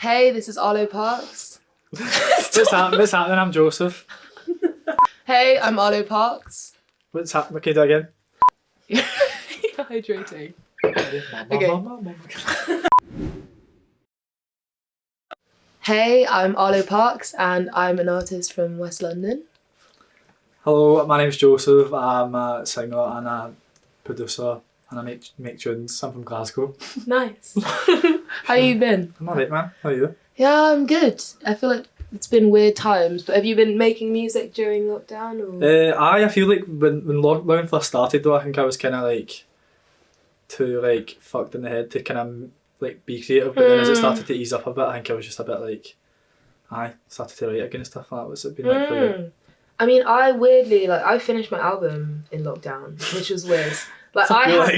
Hey, this is Arlo Parks. What's happening? I'm Joesef. Hey, I'm Arlo Parks. What's happening? Okay, do it again. Hydrating. Hey, I'm Arlo Parks and I'm an artist from West London. Hello, my name's Joesef. I'm a singer and a producer and I make tunes. I'm from Glasgow. Nice. How you been? I'm alright, man. How are you? Yeah, I'm good. I feel like it's been weird times, but have you been making music during lockdown? Or? I feel like when lockdown first started though, I think I was kind of like too like fucked in the head to kind of like be creative, but then as it started to ease up a bit, I think I was just a bit like, started to write again and stuff like that. What's it been like for you? I mean, I weirdly, I finished my album in lockdown, which was weird. Like, I had,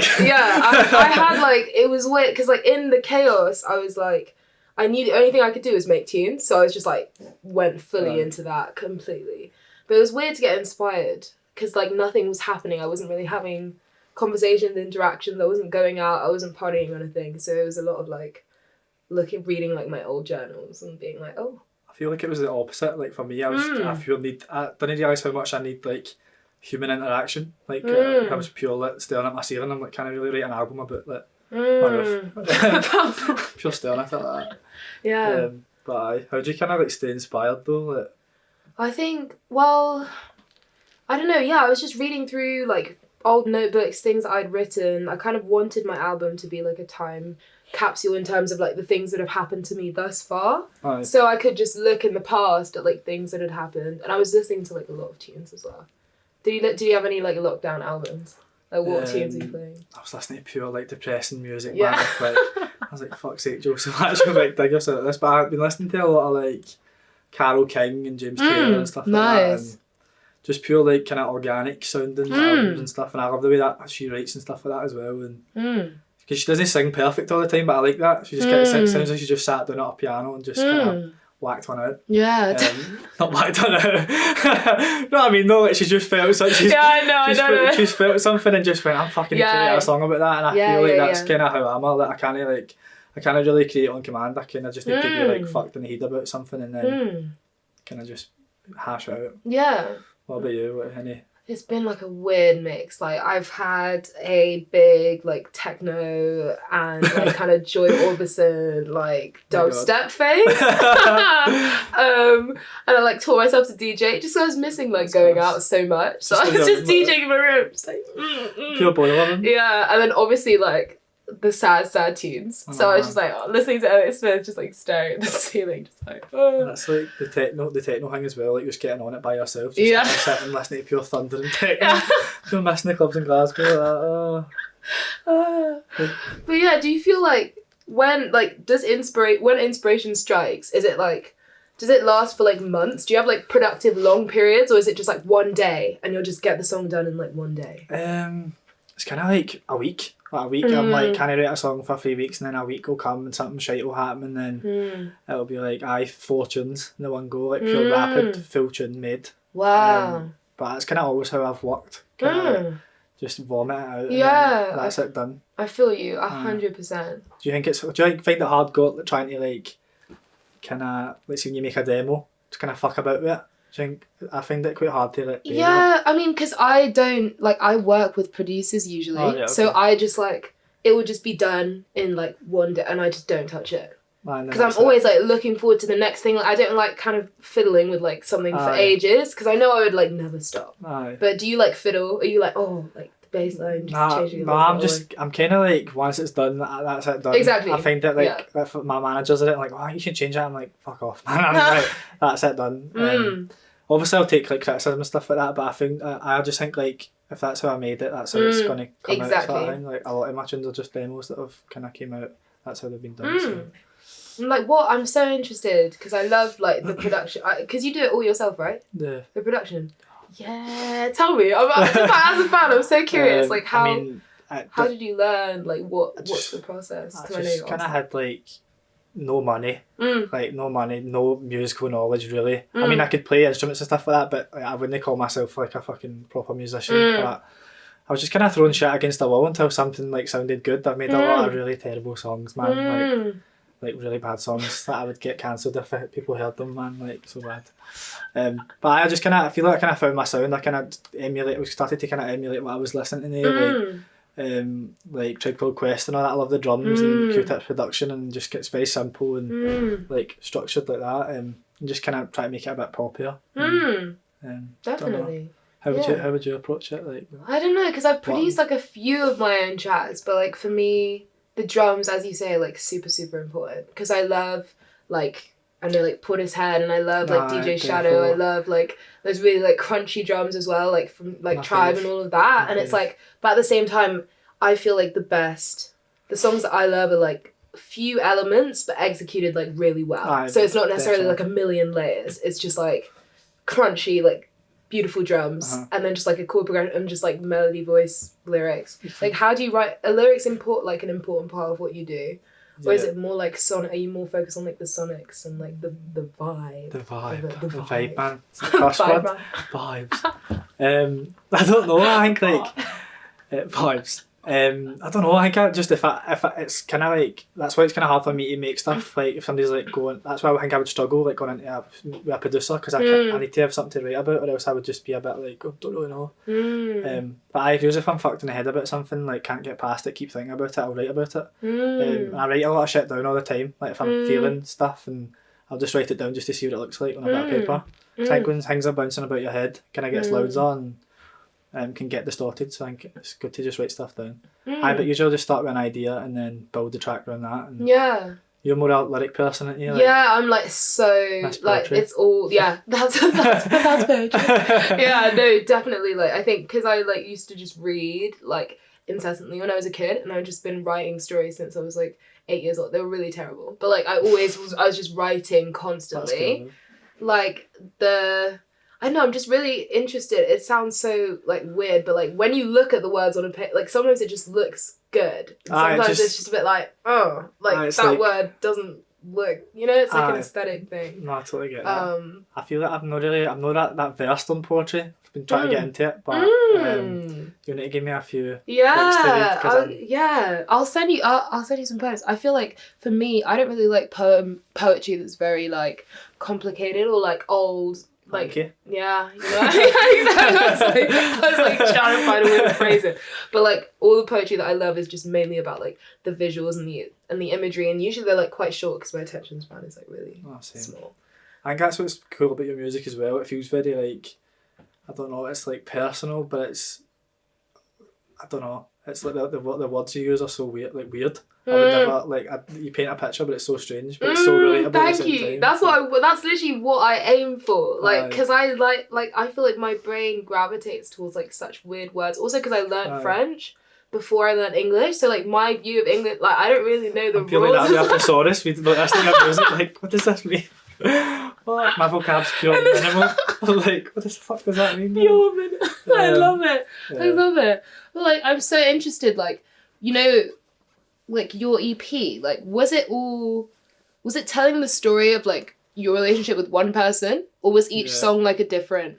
it was weird, because, in the chaos, I was, I knew the only thing I could do was make tunes, so I was just, went fully into that completely. But it was weird to get inspired, because, nothing was happening. I wasn't really having conversations, interactions, I wasn't going out, I wasn't partying or anything, so it was a lot of, reading, my old journals and being like, oh. I feel like it was the opposite. Like, for me, I didn't realise how much I need, human interaction. I was pure staring at my ceiling. I'm can't I really write an album about pure staring at it like that. Yeah. But how do you kind of stay inspired though? I think, I don't know. Yeah, I was just reading through old notebooks, things that I'd written. I kind of wanted my album to be a time capsule in terms of the things that have happened to me thus far. Aye. So I could just look in the past at things that had happened, and I was listening to a lot of tunes as well. Did you have any lockdown albums? What tunes are you playing? I was listening to pure depressing music. Yeah. Man. I was like, fuck's sake, Joesef, actually dig yourself at this. But I've been listening to a lot of Carole King and James Taylor and stuff like that. And just pure kind of organic sounding albums and stuff. And I love the way that she writes and stuff like that as well. And because she doesn't sing perfect all the time, but I like that. She just sounds like she just sat down at a piano and just kind of whacked one out. Yeah. Not whacked one out. You know what I mean? No, she just felt something. She's felt something and just went, I'm fucking creating a song about that. And I feel that's kind of how I'm. I can't really create on command. I kind of just need to be fucked in the head about something and then kind of just hash out. Yeah. What about you? Any? It's been a weird mix. I've had a big techno and kind of Joy Orbison dubstep phase. And I taught myself to DJ just because I was missing going out so much. So I was just DJing in my room, just pure boy woman. Yeah, and then obviously the sad tunes. So I was just listening to Elliot Smith, just staring at the ceiling, just oh. That's the techno thing as well, just getting on it by yourself, just sitting and listening to pure thunder and techno. Pure missing the clubs in Glasgow. But yeah, do you feel when inspiration strikes, is it does it last for months? Do you have productive long periods, or is it just one day and you'll just get the song done in one day? It's kind of a week. I'm can I write a song for 3 weeks and then a week will come and something shite will happen and then it'll be 4 tunes in the one go, pure rapid, full tune made. Wow. But that's kind of always how I've worked. Just vomit it out. Yeah. And that's it done. I feel you 100%. Do you find it hard trying to kind of, let's say when you make a demo, to kind of fuck about with it? I find it quite hard to yeah, I mean, because I don't I work with producers usually, so I just it will just be done in one day and I just don't touch it because I'm always looking forward to the next thing. I don't kind of fiddling with something for ages because I know I would never stop. But do you fiddle? Are you the bass line just changing? I'm kind of once it's done, that's it done. Exactly. I find it if my managers are oh, you should change that. I'm fuck off, man. I'm that's it done. Obviously I'll take criticism and stuff like that, but I just think if that's how I made it, that's how it's going to come out sort of thing. A lot of my tunes are just demos that have kind of came out, that's how they've been done. So. What? I'm so interested because I love the production, because you do it all yourself, right? The production. Yeah, tell me. I'm just as a fan, I'm so curious. How did you learn? What's the process? I just kind of had no money, no musical knowledge really. I mean, I could play instruments and stuff like that, but I wouldn't call myself a fucking proper musician. But I was just kind of throwing shit against the wall until something sounded good. I've made a lot of really terrible songs, man. like really bad songs that I would get cancelled if people heard them, man, like so bad. But I just I feel like I kind of found my sound. I kind of started to kind of emulate what I was listening to there, like Tribe Called Quest and all that. I love the drums and Q-Tip's production, and just gets very simple and like structured like that, and just kind of try to make it a bit poppier. Definitely. How would you approach it? Like, I don't know, because I've produced like a few of my own tracks, but like for me, the drums, as you say, are like super, super important, because I love like, I know like Portishead, and I love like DJ Shadow. I love like those really like crunchy drums as well, like from like Tribe and all of that. And it's like, but at the same time, I feel like the songs that I love are like few elements but executed like really well. So it's not necessarily like a million layers. It's just like crunchy, like beautiful drums, and then just like a chord progression and just like melody, voice, lyrics. Like, how do you write a lyrics? An important part of what you do? Or is it more like sonic? Are you more focused on like the sonics and like the vibe? The vibe, man. Vibes. I don't know. I think like vibes. I don't know. I think just if it's kind of like, that's why it's kind of hard for me to make stuff. Like if somebody's like going, that's why I think I would struggle like going into a producer, because I need to have something to write about, or else I would just be a bit like, oh, don't really know. But if I'm fucked in the head about something, like can't get past it, keep thinking about it, I'll write about it. And I write a lot of shit down all the time. Like if I'm feeling stuff, and I'll just write it down just to see what it looks like on a bit of paper. I think when things are bouncing about your head, kind of gets louder and can get distorted, so I think it's good to just write stuff down. But usually just start with an idea and then build the track around that. And you're more a lyric person, aren't you? Like, I'm like so like it's all that's poetry. No, definitely. Like I think because I like used to just read like incessantly when I was a kid, and I've just been writing stories since I was like 8 years old. They were really terrible, but like I was just writing constantly. Like I know, I'm just really interested. It sounds so like weird, but like when you look at the words on a page, like sometimes it just looks good. And sometimes it's just a bit like, oh, like that like, word doesn't look, you know, it's like an aesthetic thing. No, I totally get that. I feel like I'm not that versed on poetry. I've been trying to get into it, but you need to give me a few. I'll send you some poems. I feel like for me, I don't really like poetry that's very like complicated or like old. Like, you know, exactly. I was like trying to find a way to phrase it, but like all the poetry that I love is just mainly about like the visuals and the imagery, and usually they're like quite short because my attention span is like really small. I think that's what's cool about your music as well. It feels very like, I don't know, it's like personal, but it's, I don't know, it's like the words you use are so weird. I would never like you paint a picture, but it's so strange, but it's so relatable. Thank you. That's that's literally what I aim for. Like, because I like I feel like my brain gravitates towards like such weird words. Also, because I learned French before I learned English, so like my view of English, like I don't really know the rules. Like that thesaurus. We like music. Like, what does this mean? What? My vocab's pure minimal. Like, what the fuck does that mean? Pure minimal. I love it. I love it. But like, I'm so interested. Like, you know. Like your EP, like was it telling the story of like your relationship with one person, or was each song like a different,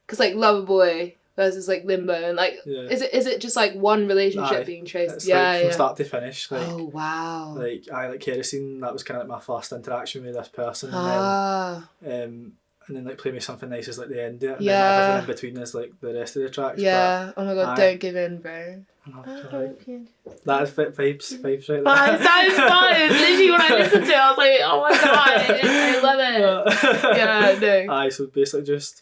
because like Loverboy versus like Limbo, and like is it just like one relationship being traced? It's like from start to finish. Like, oh wow. Like I like Kerosene, that was kind of like my first interaction with this person, and then like Play Me Something Nice is like the end of it, and then everything in between is like the rest of the tracks. But, oh my god, don't give in, bro. That is vibes right there. That is fun. It's literally when I listened to it, I was like, oh my god, I love it. No. So basically just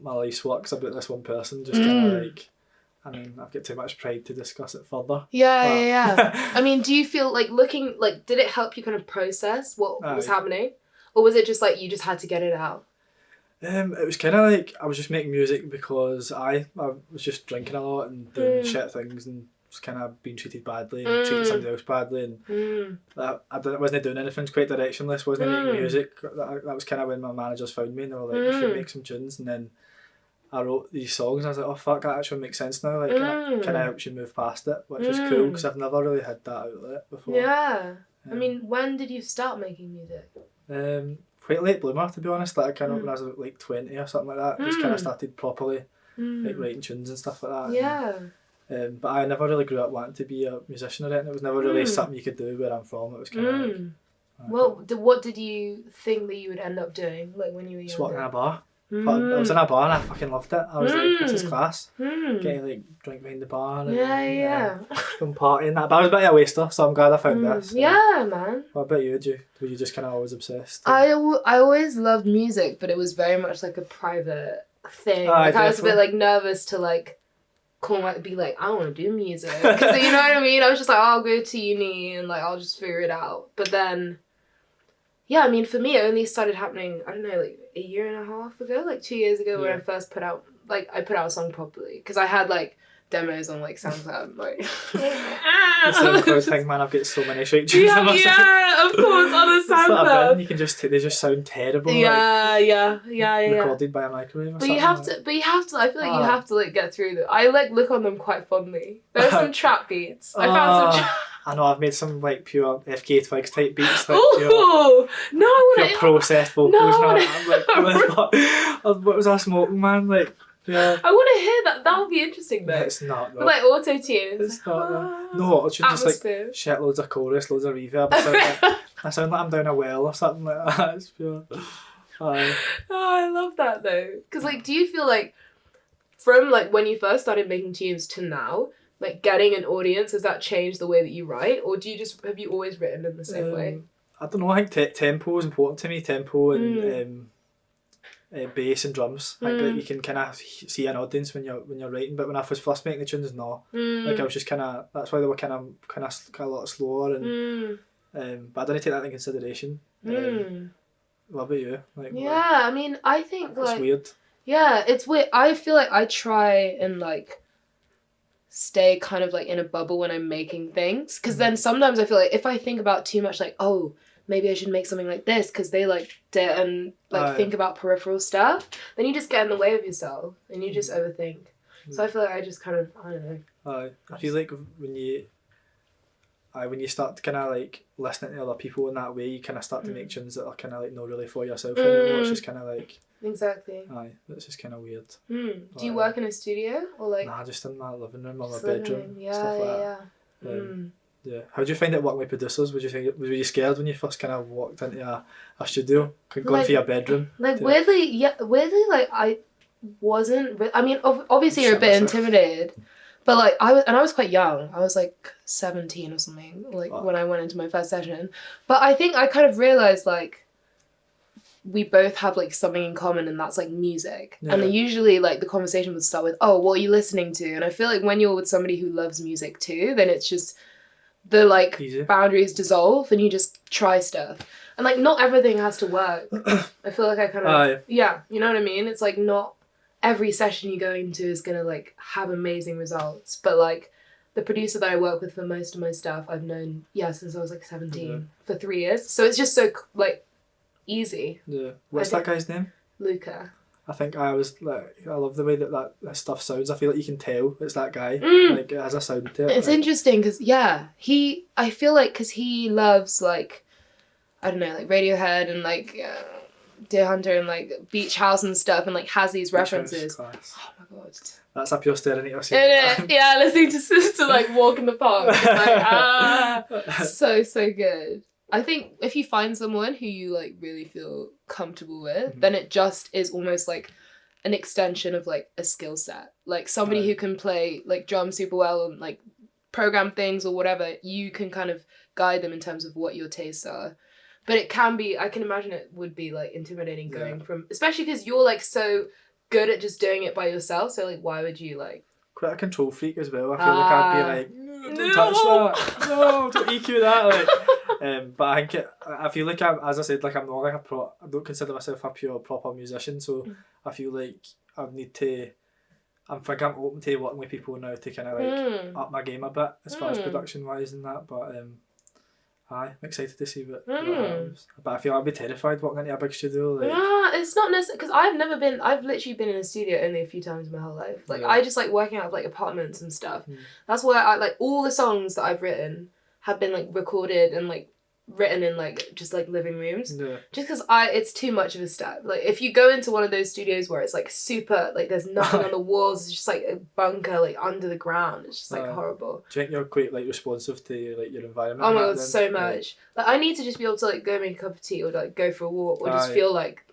my life's works about this one person, just kind of like, I mean, I've got too much pride to discuss it further. I mean, do you feel like did it help you kind of process what was happening? Or was it just like you just had to get it out? It was kind of like I was just making music because I was just drinking a lot and doing shit things, and was kind of being treated badly and treating somebody else badly, and I wasn't doing anything quite directionless, wasn't making music. That was kind of when my managers found me and they were like, you should make some tunes, and then I wrote these songs and I was like, oh fuck, that actually makes sense now, like can I help you move past it, which is cool because I've never really had that outlet before. I mean, when did you start making music? Quite late bloomer, to be honest. Like I kind of when I was like 20 or something like that, just kind of started properly like writing tunes and stuff like that. But I never really grew up wanting to be a musician or anything. It was never really something you could do where I'm from. It was kind of like Well, what did you think that you would end up doing, like when you were younger? Just working in a bar. I was in a bar and I fucking loved it. I was like, this is class. Getting like drink behind the bar. And, going partying that. But I was a bit of a waster, so I'm glad I found this. Yeah, man. What about you? Were you just kind of always obsessed? I always loved music, but it was very much like a private thing. Like I was a bit like nervous to like be like, I want to do music. Because you know what I mean? I was just like, I'll go to uni and like I'll just figure it out. But then, yeah, I mean, for me, it only started happening, I don't know, like a year and a half ago, like 2 years ago when I first put out a song properly. Because I had like demos on like SoundCloud, like the SoundCloud thing, man, I've got so many shit tunes yeah, of course, on the SoundCloud. You can just they just sound terrible. Yeah. Recorded by a microwave or something. I feel like you have to like get through them. I like look on them quite fondly. There's some trap beats. I found some I know, I've made some like pure FK Twigs type beats. Like, pure processed vocals. I'm like, what was I smoking, man? Like, yeah. I want to hear that. That would be interesting though. It's not though. With, like auto tune. It's not. No, it should just like shit loads of chorus, loads of reverb. I sound like I'm down a well or something like that. It's pure. I love that though. Because like, do you feel like from like when you first started making tunes to now, like getting an audience, has that changed the way that you write, or have you always written in the same way? I don't know. I think tempo is important to me. Tempo and bass and drums. Like you can kind of see an audience when you're writing. But when I was first making the tunes, no. Like I was just kind of. That's why they were kind of a lot slower and. But I didn't take that into consideration. What about you? Like, yeah, I mean, I think it's like weird. Yeah, it's weird. I feel like I try and like stay kind of like in a bubble when I'm making things, because then sometimes I feel like if I think about too much, like, oh, maybe I should make something like this because they like and like think about peripheral stuff, then you just get in the way of yourself and you just overthink. So I feel like I just kind of, I don't know. I feel like when you start kind of like listening to other people in that way, you kind of start to make tunes that are kind of like not really for yourself anymore. It's just kind of like exactly. It's just kind of weird. Do you work in a studio or like? Nah, just in my living room or my bedroom. Stuff like that. Yeah. How do you find it working with producers? Were you scared when you first kind of walked into a studio, going for your bedroom? Like weirdly, like I wasn't. I mean, obviously you're a bit intimidated. But like I was quite young. I was like 17 or something, like when I went into my first session. But I think I kind of realized like we both have like something in common, and that's like music. Yeah. And then usually like the conversation would start with, "Oh, what are you listening to?" And I feel like when you're with somebody who loves music too, then it's just the like boundaries dissolve and you just try stuff. And like not everything has to work. I feel like I kind of you know what I mean? It's like not every session you go into is gonna like have amazing results, but like the producer that I work with for most of my stuff I've known since I was like 17 for 3 years, so it's just so like easy. What's that guy's name? Luca. I think I love the way that stuff sounds. I feel like you can tell it's that guy. Like it has a sound to it. It's interesting because I feel like because he loves like I don't know, like Radiohead and like Deer Hunter and like Beach House and stuff, and like has these references. Oh my god, that's a pure serenity. Listening to like Walk in the Park, like, so good. I think if you find someone who you like really feel comfortable with, then it just is almost like an extension of like a skill set. Like somebody who can play like drums super well and like program things or whatever, you can kind of guide them in terms of what your tastes are. But it can be, I can imagine it would be like intimidating going from, especially because you're like so good at just doing it by yourself. So like, why would you like? Quite a control freak as well. I feel like I'd be like, don't touch that. No, don't EQ that. Like, but I feel like as I said, like I'm not like I don't consider myself a pure proper musician. So I feel like I need to. I'm open to working with people now to kind of like up my game a bit as far as production wise and that. But I'm excited to see what happens. But I feel I'd be terrified walking into a big studio. Like, it's not necessary because I've literally been in a studio only a few times in my whole life. Like I just like working out of like apartments and stuff. That's where I like all the songs that I've written have been like recorded and like written in like just like living rooms. Yeah. Just because it's too much of a step. Like if you go into one of those studios where it's like super like there's nothing on the walls, it's just like a bunker like under the ground. It's just like horrible. Do you think you're quite like responsive to like your environment? Oh my god, so much. Like I need to just be able to like go make a cup of tea or like go for a walk or just feel like,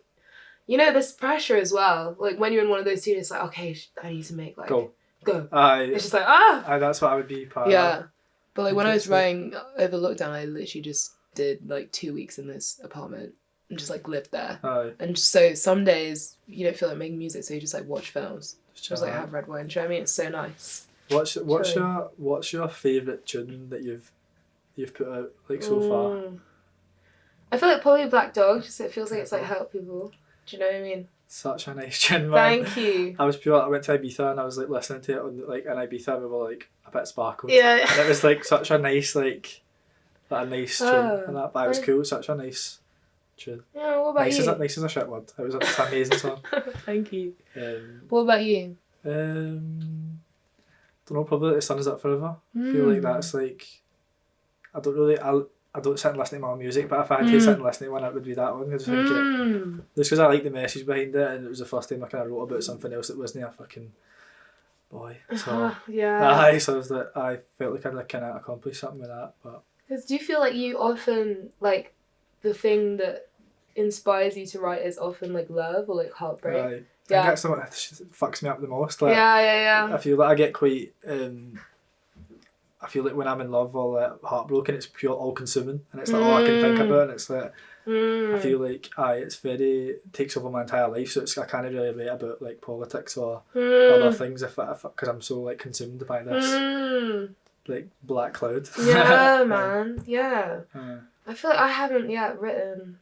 you know, there's pressure as well. Like when you're in one of those studios, it's like okay, I need to make like go. It's just like that's what I would be part of. Yeah, but like when I was writing over lockdown, I literally just did like 2 weeks in this apartment and just like lived there. And so some days you don't feel like making music, so you just like watch films, just like have red wine. Do you know what I mean? It's so nice. What's your favourite tune that you've put out like so far? I feel like probably Black Dog. Just it feels like it's like help people. Do you know what I mean? Such a nice tune, man. Thank you. I went to Ibiza and I was like listening to it on like in Ibiza. We were like a bit sparkled. Yeah. And it was like such a nice like. A nice tune and that, but it was cool. Such a nice tune. Yeah, what about you? Nice is a shit word. It's an amazing song. Thank you. What about you? Don't know. Probably The Sun Is Up Forever. I feel like that's like I don't sit and listen to my own music, but if I had to sit and listen to one, it would be that one. I just think just because I like the message behind it, and it was the first time I kind of wrote about something else that wasn't a fucking boy. So so I was like, I felt like I'd kind of accomplished something with that, but. Because do you feel like you often, like, the thing that inspires you to write is often, like, love or, like, heartbreak? I think that's something that fucks me up the most. Like, I feel like I get quite, I feel like when I'm in love or like, heartbroken, it's pure all-consuming. And it's like all I can think about, and it's like, I feel like, it takes over my entire life, so I can't really write about, like, politics or other things because I'm so, like, consumed by this. Like black cloud. Yeah, man. Yeah. I feel like I haven't yet written.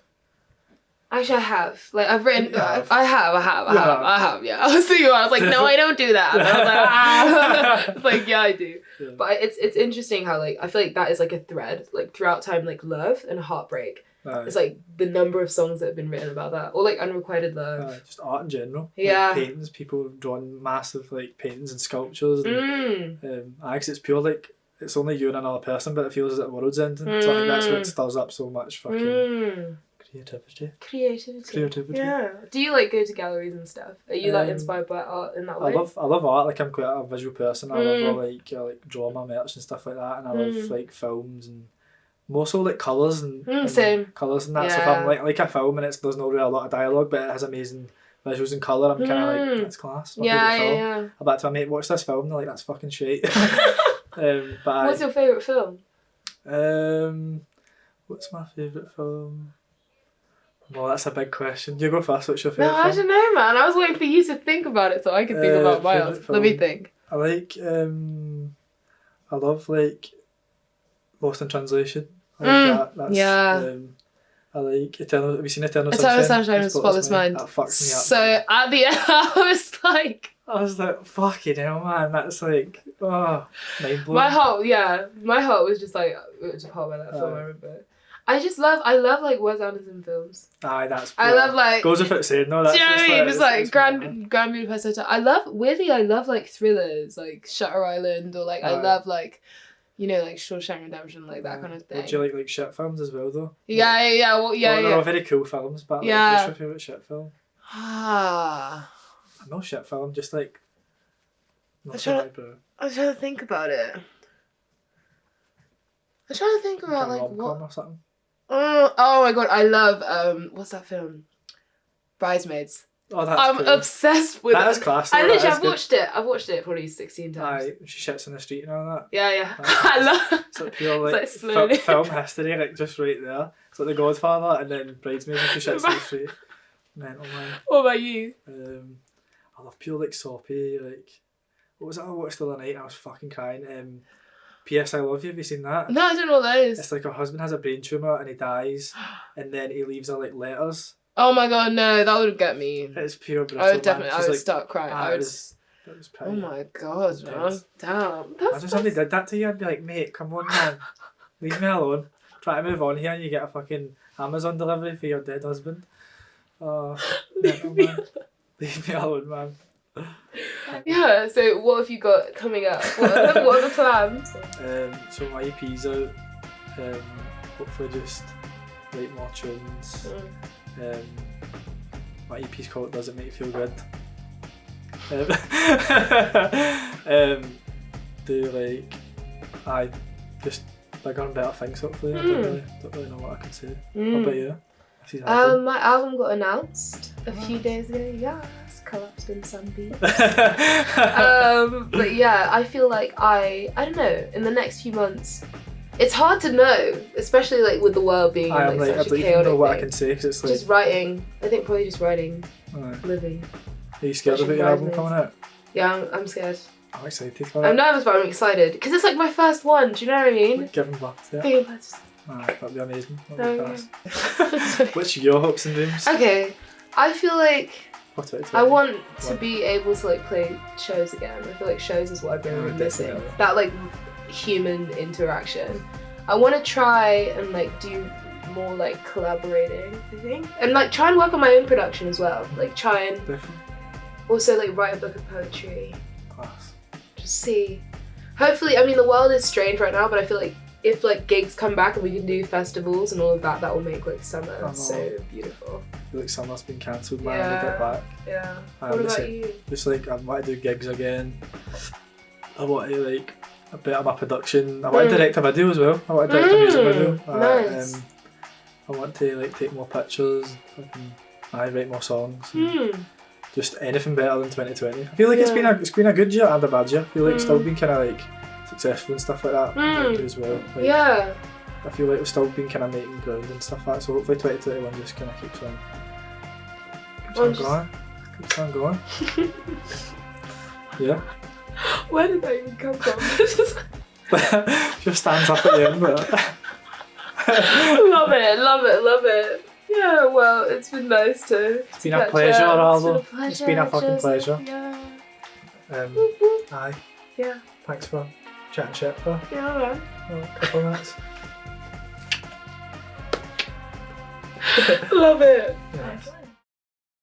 Actually, I have. Like I've written. I have. Yeah. I was thinking. I was like, no, I don't do that. And I was like, It's like, yeah, I do. Yeah. But it's interesting how like I feel like that is like a thread like throughout time, like love and heartbreak. It's like the number of songs that have been written about that, or like unrequited love. Just art in general. Yeah. Like paintings, people drawing massive like paintings and sculptures. And, cause it's pure like it's only you and another person, but it feels as if the world's ending. So I think that's what stirs up so much fucking creativity. Yeah. Do you like go to galleries and stuff? Are you like inspired by art in that way? I love art. Like I'm quite a visual person. I love I like draw my merch and stuff like that, and I love like films and. More so like colours and colours and that. So if I'm like a film and there's not really a lot of dialogue, but it has amazing visuals and colour, I'm kind of like, that's class. Yeah. I'm back to my mate, watch this film, and they're like, that's fucking shit. But what's your favourite film? What's my favourite film? Well, that's a big question. You go first. What's your favourite film? I don't know, man. I was waiting for you to think about it so I could think about mine. Let me think. I like, I love like Lost in Translation. I like that. That's, I like Eternal. Have you seen Eternal Sunshine? Eternal Sunshine of Spotless Mind. That fucks me up. So at the end, I was like, fucking hell, man. That's like, mind blowing. My heart was just like, it was part by that film. I remember. I love like Wes Anderson films. Aye, that's. I love like. Goes without saying, no. That's just like Grand Budapest Hotel. I love like thrillers, like Shutter Island, or like I love like. You know, like Shawshank Redemption, like that kind of thing. Would you like shit films as well, though? Yeah. Well, they're all very cool films, but like, what's your favourite shit film? No shit film, just like. I'm trying to think about it. I'm trying to think about like what. Or something. Oh my god, I love what's that film? Bridesmaids. Oh, that's I'm cool. obsessed with it. That is class. I've watched it probably 16 times. Aye, she shits in the street and all that. Yeah. I love. It's like pure like film history, like just right there. It's like The Godfather and then Bridesmaids and she shits in the street. Mental man. What about you? I love pure like soppy like. What was it I watched the other night? I was fucking crying. P.S. I Love You. Have you seen that? No, I don't know what that is. It's like her husband has a brain tumour and he dies, and then he leaves her like letters. Oh my god, no, that would get me. It's pure brittle, I would start crying. It was pretty. Oh my god, man. Damn. Imagine somebody did that to you, I'd be like, mate, come on, man. Leave me alone. Try to move on here and you get a fucking Amazon delivery for your dead husband. Oh, man. Leave me alone, man. Yeah, so what have you got coming up? What are the plans? So my EP's out. hopefully just write more tunes. My EP's called Does It Make You Feel Good? Do like just bigger and better things hopefully. I don't really know what I can say. How about you? My album got announced a few days ago. Yes, collapsed in some beat. But yeah, I feel like I don't know, in the next few months, it's hard to know, especially like with the world being I such don't a chaotic even know what thing. I can say because it's like just writing. I think probably just writing, living. Are you scared about your album coming out? Yeah, I'm scared. I'm excited for it. I'm nervous, but I'm excited because it's like my first one. Do you know what I mean? Like giving birth, yeah. Giving birth. That'd be amazing. That'd be fast. What's your hopes and dreams? Okay, I feel like I want to What? be able to like play shows again. I feel like shows is what I've been really missing. Definitely. That like human interaction. I want to try and like do more like collaborating, I think, and like try and work on my own production as well. Like try and Definitely. also like write a book of poetry. Class. Just see. Hopefully, I mean the world is strange right now, but I feel like if like gigs come back and we can do festivals and all of that, that will make like summer so beautiful. I feel like summer's been cancelled, man. Yeah. I get back. Yeah. I'm What just about like- you? Just like I want to do gigs again. I want to like a bit of my production. I want to direct a video as well. I want to direct a music video. Nice. I want to like take more pictures. Write more songs. Just anything better than 2020. I feel like it's been a good year and a bad year. I feel like it's still been kind of like successful and stuff like that as well. Like, Yeah. I feel like we've still been kind of making ground and stuff like that. So hopefully 2021 just kind of keeps on going. Yeah. Where did that even come from? Just stands up at the end. But Love it. Yeah, well, it's been nice to. It's been a pleasure, Arlo. It's been a fucking pleasure. Yeah. Aye. Yeah. Thanks for chatting shit for Yeah, alright. a couple of minutes. Love it. Yeah.